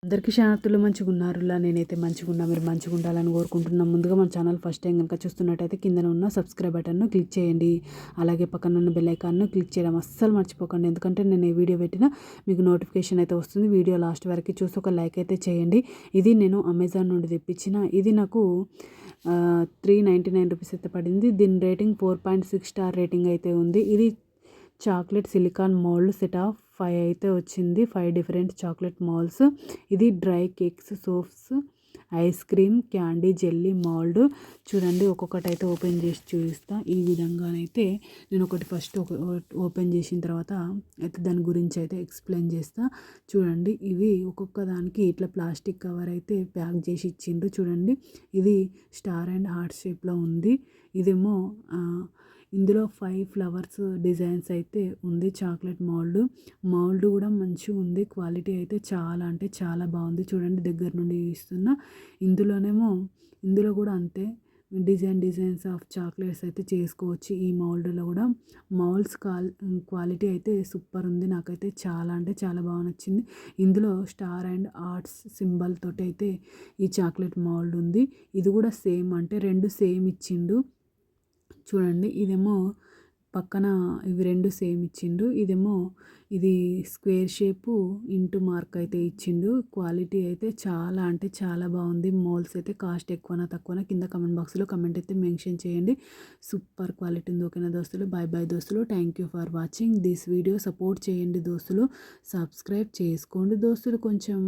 అందరికీ శాంతులు మంచిగున్నారులా నేనైతే మంచిగున్నా. మీరు మంచిగుండాలని కోరుకుంటున్నాను. ముందుగా మన ఛానల్ ఫస్ట్ టైం కనుక చూస్తున్నట్టయితే కింద ఉన్న సబ్స్క్రైబ్ బటన్ను క్లిక్ చేయండి. అలాగే పక్కన ఉన్న బెల్ ఐకాన్ను క్లిక్ చేయడం అస్సలు మర్చిపోకండి. ఎందుకంటే నేను ఏ వీడియో పెట్టినా మీకు నోటిఫికేషన్ అయితే వస్తుంది. వీడియో లాస్ట్ వరకు చూసి ఒక లైక్ అయితే చేయండి. ఇది నేను అమెజాన్ నుండి తెప్పించిన. ఇది నాకు 399 రూపీస్ అయితే పడింది. దీని రేటింగ్ 4.6 స్టార్ రేటింగ్ అయితే ఉంది. ఇది chocolate silicon mould set of 5 అయితే వచ్చింది. 5 డిఫరెంట్ చాక్లెట్ మౌల్డ్స్. ఇది dry cakes, soaps, ice cream, candy, jelly mould. చూడండి ఒక్కొక్కటి అయితే ఓపెన్ చేసి చూపిస్తా. ఈ విధంగానైతే నేను ఒకటి ఫస్ట్ ఓపెన్ చేసిన తర్వాత అయితే దాని గురించి అయితే ఎక్స్ప్లెయిన్ చేస్తా. చూడండి ఇవి ఒక్కొక్క దానికి ఇట్లా ప్లాస్టిక్ కవర్ అయితే ప్యాక్ చేసి ఇచ్చిండ్రు. చూడండి ఇది స్టార్ అండ్ హార్ట్ షేప్లో ఉంది. ఇదేమో ఇందులో 5 ఫ్లవర్స్ డిజైన్స్ అయితే ఉంది. చాక్లెట్ మౌల్డ్ కూడా మంచిగా ఉంది. క్వాలిటీ అయితే చాలా అంటే చాలా బాగుంది. చూడండి దగ్గర నుండి ఇస్తున్నా. ఇందులో కూడా అంతే డిజైన్స్ ఆఫ్ చాక్లెట్స్ అయితే చేసుకోవచ్చు. ఈ మౌల్డ్లో కూడా మౌల్డ్స్ క్వాలిటీ అయితే సూపర్ ఉంది. నాకైతే చాలా అంటే చాలా బాగా నచ్చింది. ఇందులో స్టార్ అండ్ ఆర్ట్స్ సింబల్ తోటి అయితే ఈ చాక్లెట్ మౌల్డ్ ఉంది. ఇది కూడా సేమ్ అంటే 2 సేమ్ ఇచ్చిండు. చూడండి ఇదేమో పక్కన ఇవి 2 సేమ్ ఇచ్చిండు. ఇది స్క్వేర్ షేపు ఇంటూ మార్క్ అయితే ఇచ్చిండు. క్వాలిటీ అయితే చాలా అంటే చాలా బాగుంది. మౌల్డ్స్ అయితే కాస్ట్ ఎక్కువనా తక్కువనా కింద కమెంట్ బాక్స్లో కమెంట్ అయితే మెన్షన్ చేయండి. సూపర్ క్వాలిటీ ఉంది. ఓకేనా దోస్తులు, బాయ్ బాయ్ దోస్తులు. Thank you for watching this video. Support చేయండి దోస్తులు, సబ్స్క్రైబ్ చేసుకోండి దోస్తులు కొంచెం.